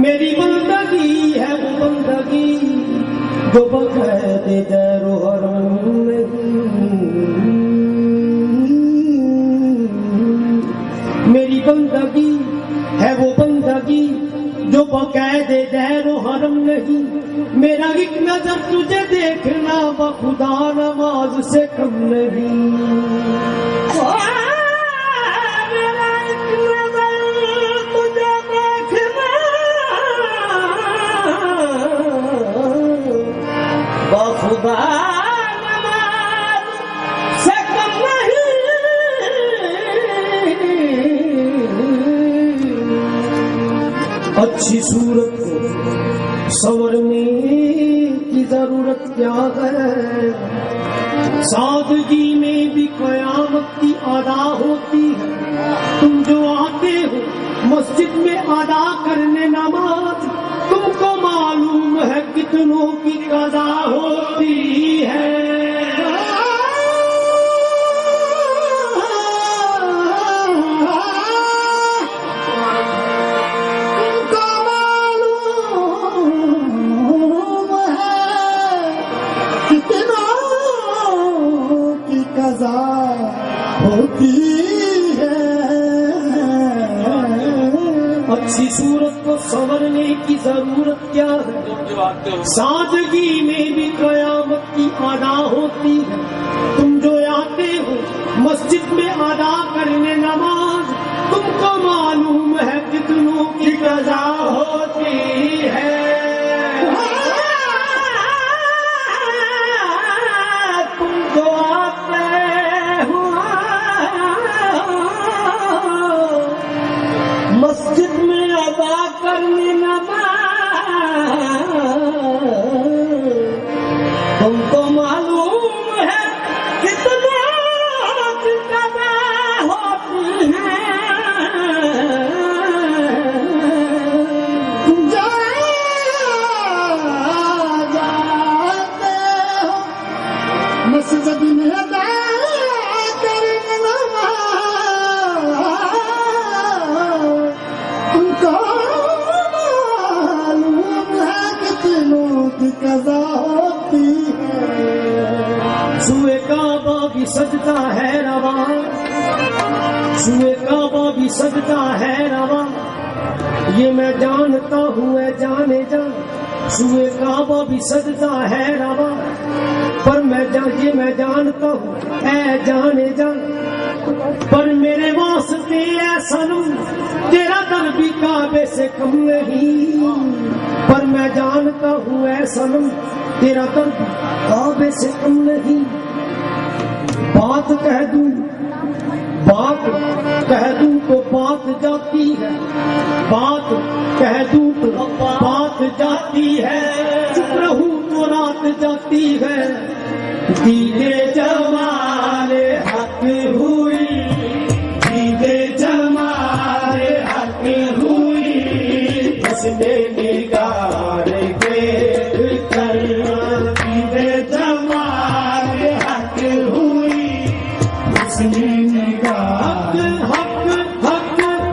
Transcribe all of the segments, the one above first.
मेरी बंदगी है वो बंदगी जो बगैर दरो हरम नहीं। मेरी बंदगी है वो बंदगी जो बगैर दरो हरम नहीं। मेरा एक नजर तुझे देखना बखुदा नमाज से कम नहीं। अच्छी सूरत को संवरने की जरूरत क्या है। सादगी में भी कयामत की अदा होती है। तुम जो आते हो मस्जिद में अदा करने नमाज, तुमको मालूम है कितनों की कज़ा होती है। अच्छी सूरत को संवरने की जरूरत क्या है। सादगी में भी कयामत की अदा होती है। तुम जो आते हो मस्जिद में अदा करने नमाज, तुमको मालूम है कितनों की कज़ा होती है। तुम जो आते हो मस्जिद में अदा करने नमाज, तुमको मालूम है कितना कज़ा होती है। जाते हो मस्जिद में अदा करने नमाज, तुमको मालूम है कितनों की कज़ा होती है। सुए काबा भी सजदा है रवा, सुए काबा भी सजदा है रवा। ये मैं जानता हूँ ऐ जाने जा, सुए काबा भी सजदा है रवा। पर ये मैं जानता हूँ ऐ जाने जा, पर मेरे वास्ते ऐ सनम तेरा दर भी काबे से कम नहीं। पर मैं जानता हूँ ऐ सनम तेरा दर भी काबे से कम नहीं। बात कह दूं तो बात जाती है, बात कह दूं तो बात जाती है। चुप रहूं तो रात जाती है। दीदे जमाले हक हुई, दीदे जमाले हक हुई, उसने निगार देख कर। दीदे जमाले हक हुई, उसने निगार हक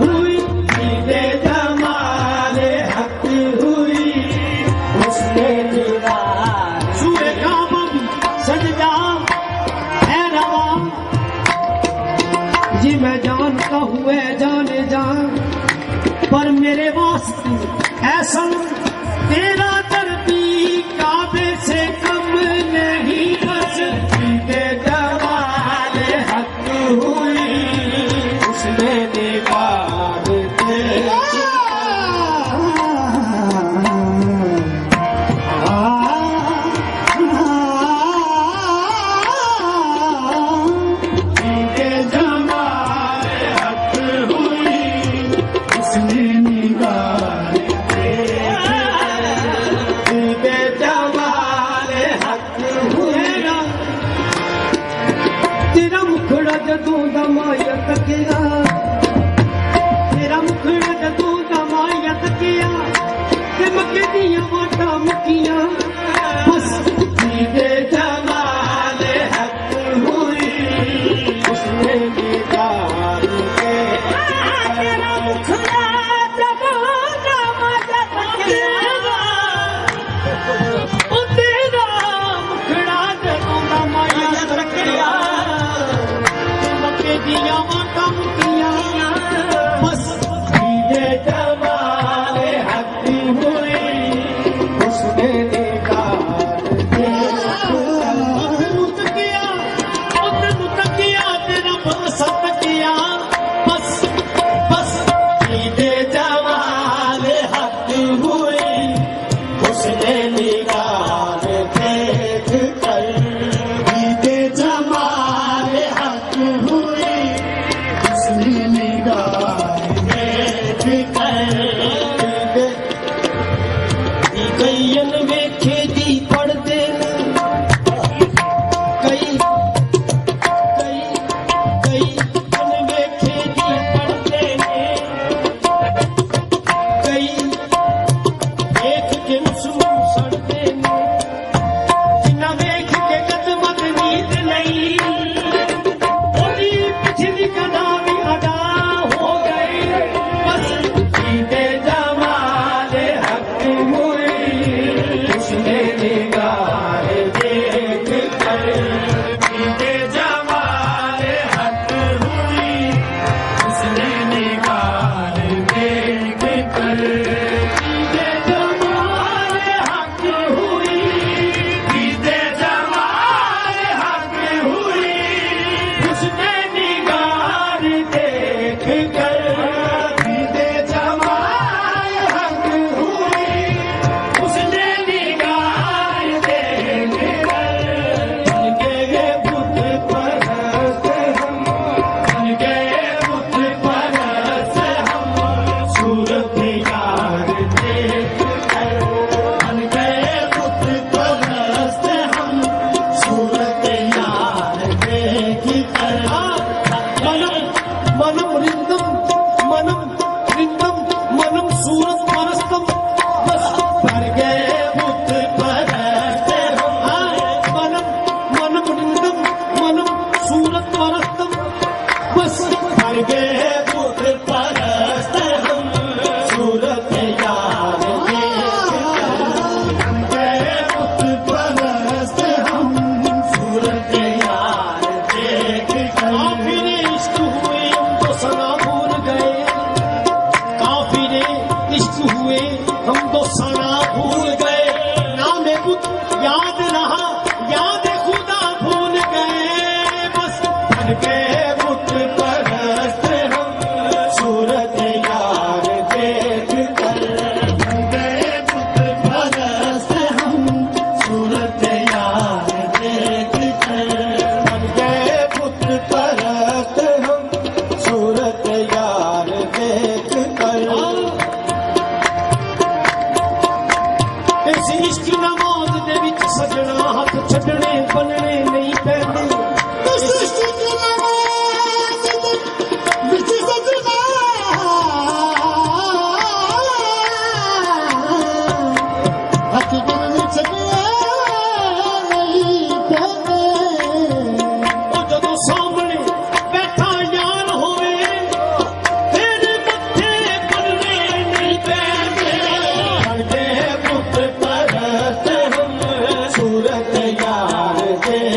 हुई, दीदे जमाले पर मेरे वास्ते ऐसा तेरा दर्दी काबे से कम नहीं, बस दे जवाल हक हुई उसने निगार दे। जदों दा माया तकिया, तेरा मुखड़ा जदों दा माया तकिया, ते मक्के दियां वाटां मुक्कियां, बस दे जमाल हक हुई उसने दीदार के। तेरा मुखड़ा जदों दा माया तकिया, ओ तेरा मुखड़ा जदों दा माया तकिया, दिया वाटां मुक्कियां, बस दे जमाल हक हुई उसने दीदार के। तकिया तेरा बस तकिया, बस बस दे जमाल हक हुई उसने दीदार देख कर, दे जमाल हक हुई कईयन वेखे दी पढ़दे कईयन वेखे दी पढ़दे कई देख के मुसलू सड़दे जिन्ना वेख के कदमत नींद नहीं, ओदी पिछली कदा भी अदा हो गई, बस दे जमाल हक हुई उसने निगार देख कर, दे जमाल हक हुई उसने निगार देख कर, दे जमाल हक हुई, दे जमाल हक हुई उसने निगार देख कर, दे जमाल हक हुई उसने निगार देख कर। बन गए बुत परस्त हम, बन गए बुत परस्त हम, सूरत यार देख कर, बन गए बुत परस्त हम, सूरत यार देख कर। मनम रिंदम मनम सूरत परस्तम, बस भर गए बुत परस्त हम, मनम रिंदम मनम सूरत परस्तम, बस भर गए बुत परस्त हम, सूरत यार देख कर, गए बुत परस्त हम, सूरत यार देख कर। काफिर इश्क हुए हम तो सना भूल गए, काफिर इश्क हुए हम तो सना भूल गए, नाम बुत याद रहा याद खुदा भूल गए, बस बन गए बुत परस्त हम, सूरत यार देख कर, बन गए बुत परस्त हम, सूरत यार देख कर, बन गए बुत परस्त हम, सूरत यार देख कर। इस इश्क नमाज दे विच सजना हथ छड्डने बनने नहीं पैंदे, इस इश्क नमाज दे विच सजना हथ बनने छड्डने नहीं पैंदे। ओ जदों सामने बैठा यार होवे तेरे मत्थे बनने नहीं पैंदे, बन गए बुत परस्त हम, सूरत यार देख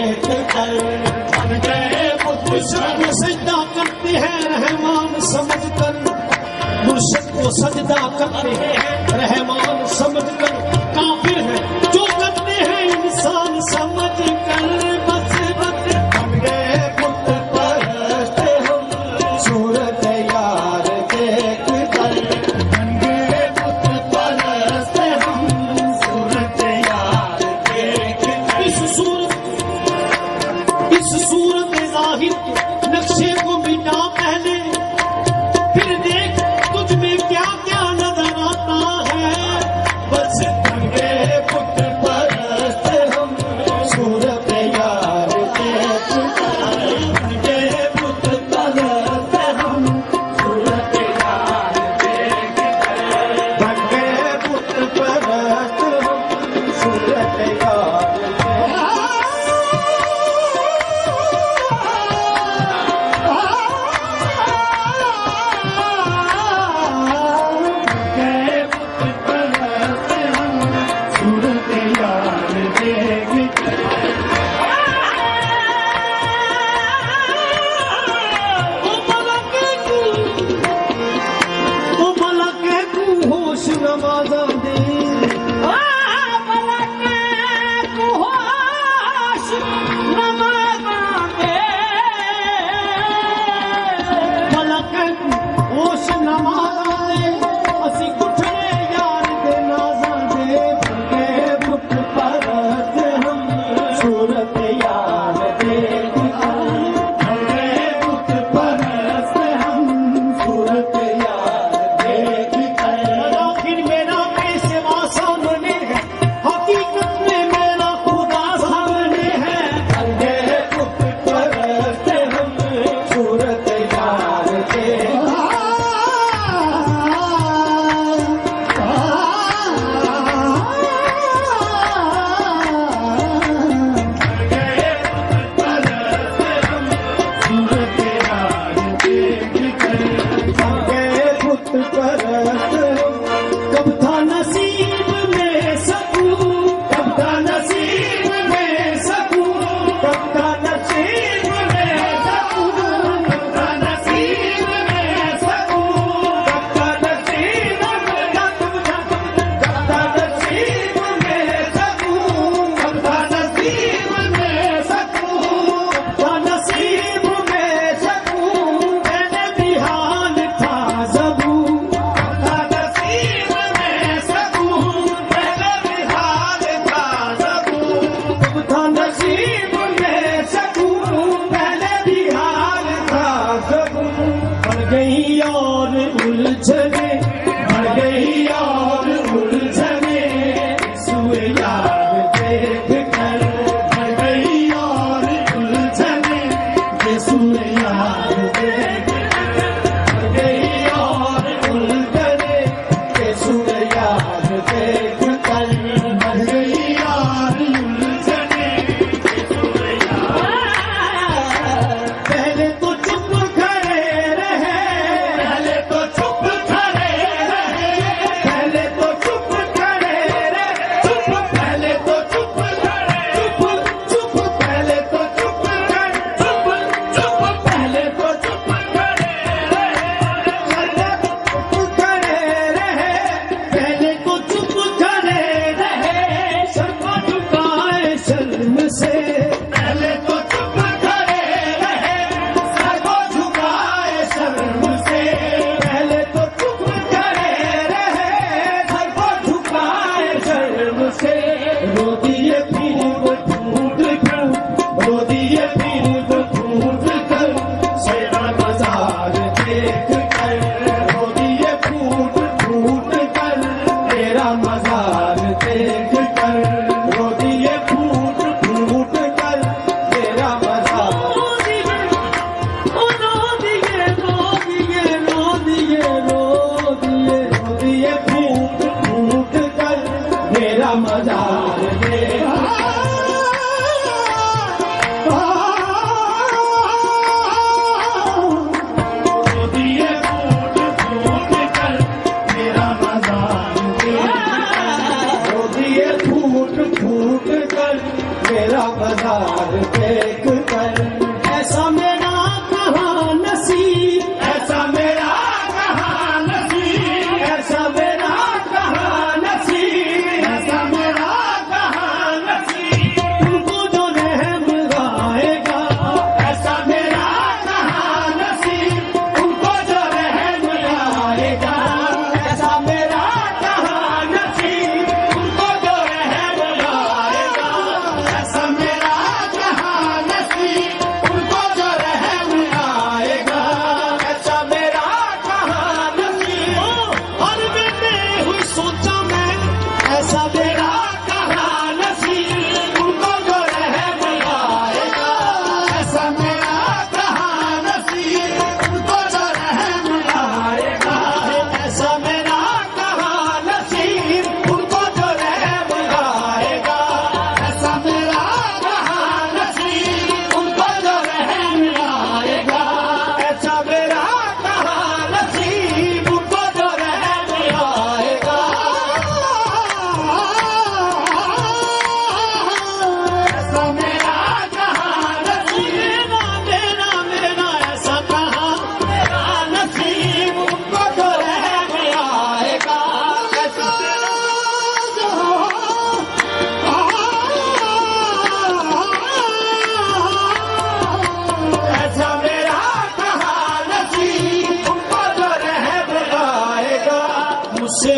सजदा करते हैं रहमान समझकर, काफिर है जो करते हैं इंसान समझ कर। बस बस बन गए बुत परस्त हम सूरत यार देख कर, बन गए बुत परस्त हम सूरत यार देख कर। इस सूरत जाहिर के नक्शे को मिटा पहले, फिर देख तुझ में क्या क्या नजर आता है। बस बन गए बुत परस्त हम सूरत यार देख कर, बन गए बुत परस्त हम सूरत यार देख कर, बन गए बुत परस्त हम सूरत यार देख कर। होश नवाजा दे, होश नवाजा दे, असी कुठने यार दे नाजा दे। बन गए बुत परस्त हम सूरत यार देख कर, बन गए बुत परस्त हम सूरत यार देख कर। आखिर मेरा पेशवा सामने है, हकीकत में मेरा खुदा सामने है। बन गए बुत परस्त हम सूरत यार देख कब था नसीब में सकून, कब था नसीब में सकून, कब था नसीब में सकून, कब था नसीब में सकून, कब था नसीब में कब था नसीब में सकून, कब था नसीब में सकून, कब था नसीब में सकून। मैंने भी हाल था ज़बू, नसीब में सकून पहले भी हाल था ज़बू। बढ़ गई और उलझने, बढ़ गई और उलझने, सुए यार देख कर। बढ़ गई और उलझने, सुए यार देख कर। बढ़ गई और उलझने, सुए यार देख कर। बढ़ गई और पहले तो चुप खड़े रहे, पहले तो चुप खड़े रहे, पहले तो चुप खड़े रहे, चुप पहले तो चुप खड़े, चुप चुप पहले तो चुप खड़े, चुप चुप पहले तो चुप खड़े रहे, पहले तो चुप खड़े रहे, पहले तो चुप खड़े रहे, शर्मा झुकाए शर्म से। पहले तो चुप खड़े रहे, सर को झुकाए शर्म से। पहले तो चुप खड़े रहे, सर को झुकाए शर्म से। रो दिए फिर वो ढूंढ कर, रो दिए फिर वो ढूंढ कर, शेरा बाजार देख कर। रो दिए फूट फूट कर, तेरा मजार देख कर। रो दिए फूट फूट कर, तेरा मजार। रो दिए रो दिए रो दिए रो दिए रो दिए फूट फूट कर, तेरा मजार देख रो दिए फूट फूट कर, तेरा मजार देख कर।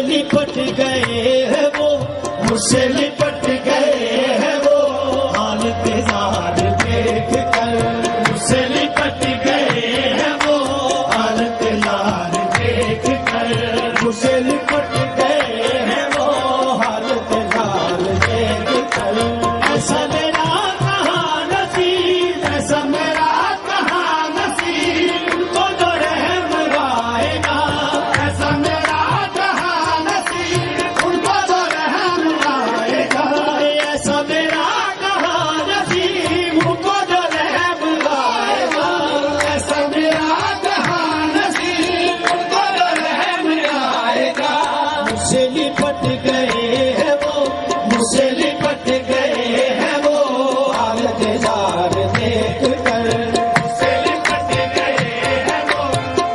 लिपट गए हैं वो, मुझसे लिपट गए हैं वो, हालत जार देख कर। मुझसे लिपट गए हैं वो, हालत लाल देख कर। मुझसे लिपट गए हैं वो, हालत लाल देख कर। ऐसा मेरा कहाँ नसीब, ऐसा मेरा कहाँ नसीब, उनको तो रहम आएगा। ऐसा मेरा कहाँ नसीब, उनको तो रहम आएगा। ऐसा मेरा कहाँ नसीब, उनको तो रहम आएगा। ऐसा मेरा कहाँ नसीब, उनको तो रहम आएगा। मुझसे लिपट गए हैं वो, मुझसे लिपट गए हैं वो, हालत जार देख कर। मुझसे लिपट गए हैं वो,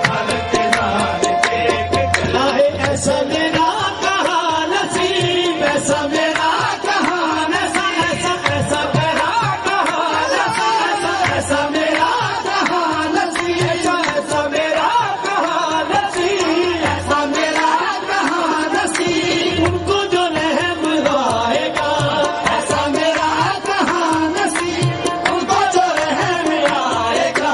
हालत लाल देख कर। चाहे ऐसा मेरा कहाँ नसीब, ऐसा मेरा कहाँ नसीब, ऐसा मेरा कहाँ नसीब, ऐसा मेरा कहाँ नसीब, ऐसा मेरा कहाँ नसीब, ऐसा मेरा कहाँ नसीब, उनको जो रहम आएगा। ऐसा मेरा कहाँ नसीब, उनको जो रहम आएगा।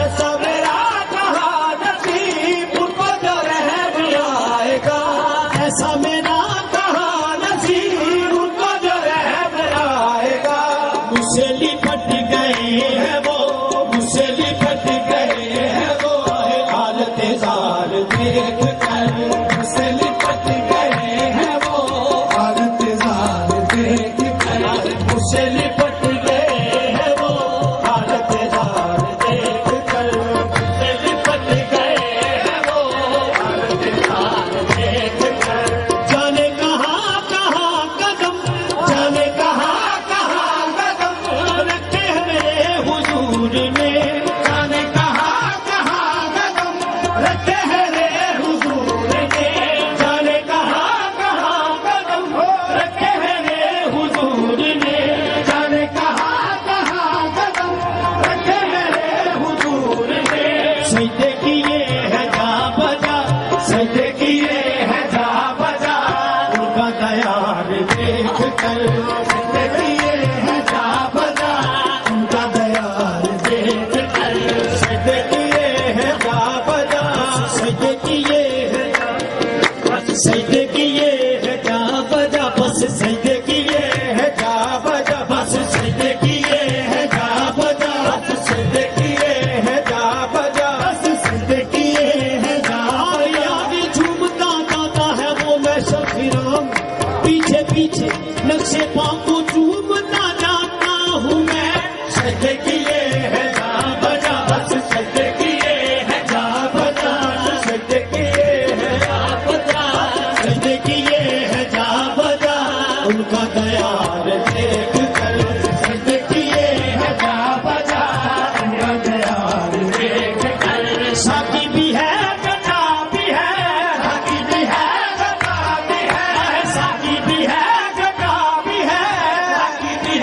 ऐसा मेरा कहाँ नसीब, उनको जो रहम आएगा। ऐसा मेरा कहाँ नसीब, उनको जो रहम आएगा। मुझसे लिपट गए हैं वो, मुझसे लिपट गए हैं वो, हालत जार देख कर। मुझसे लिपट गए हैं वो, हालत लाल देख कर। मुझसे लिपट गए हैं वो, हालत जार देख कर। मुझसे लिपट गए हैं वो, हालत लाल देख कर। जाने कहाँ कहाँ कदम, जाने कहाँ कहाँ कदम रखे हैं मेरे हुजूर ने। जाने कहाँ कहाँ कदम रखे हैं रे हुजूर ने। जाने कहाँ कहाँ कदम रखे हैं रे हुजूर ने। जाने कहाँ कहाँ कदम रखे हैं रे हुजूर ने। सजदे किए हैं जा बजा, सजदे किए हैं जा बजा, उनका दयाल देख कर। सजदे किए हैं जा बजा, उनका दयाल देख कर। सजदे किए हैं जा बजा, सजदे किए हैं, सजदे किए हैं जा बजा, बस सजदे किए हैं जा बजा, बस सजदे किए हैं जा बजा, बस सजदे किए हैं जा बजा, बस सजदे किए हैं जा आगे आगे झूमता गाता है वो मैं शफीराम, पीछे पीछे नक्शे पाँव को झूमता जाता हूँ मैं। सजदे किए हैं जा बजा, बस सजदे किए हैं जा बजा, सजदे किए हैं जा बजा, सजदे किए हैं जा बजा, उनका दयाल देख कर। सजदे किए हैं जा बजा, उनका दयाल देख कर। साकी भी है गदा भी है, साकी भी है गदा भी है, साकी भी है गदा भी है, साकी भी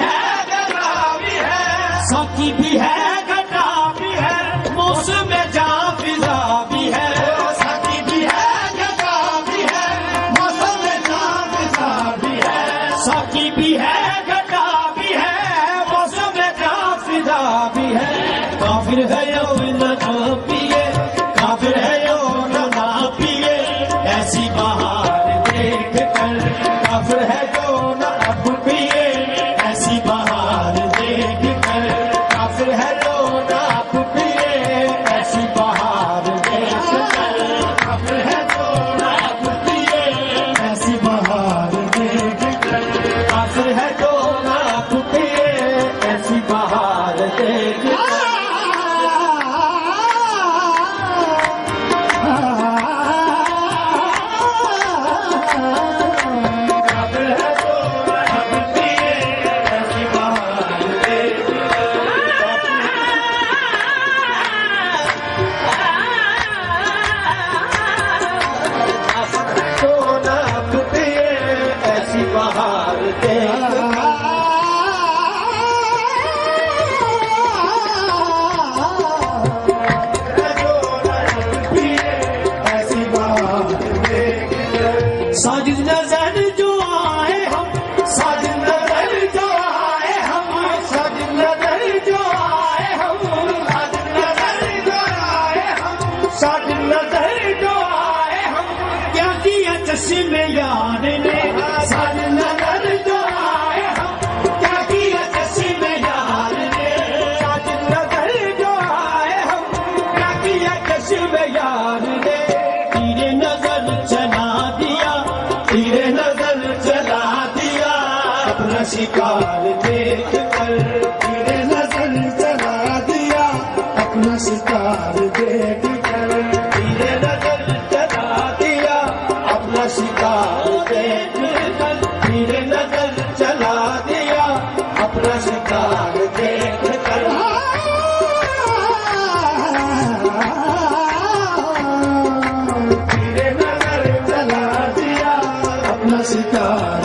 साजिद नजर जो आए हम, साजिद नजर जो आए हम, साजिद नजर जो आए हम, साजिद नजर जो आए हम, साजिद नजर जो आए हम, क्या किया चश्मे यार ने, साजिद नजर जो आए हम, क्या किया चश्मे यार ने, साजिद नजर जो आए हम, क्या किया चश्मे यार ने, तीरे नजर चला दिया, तीरे नजर चला दिया, अपना शिकार देख कर, तेरे नजर चला दिया अपना शिकार देख कर, तीरे नजर चला दिया, अपना शिकार देख कर, तीरे नजर चला दिया, अपना शिकार देख कर। तेरे नजर चला दिया अपना शिकार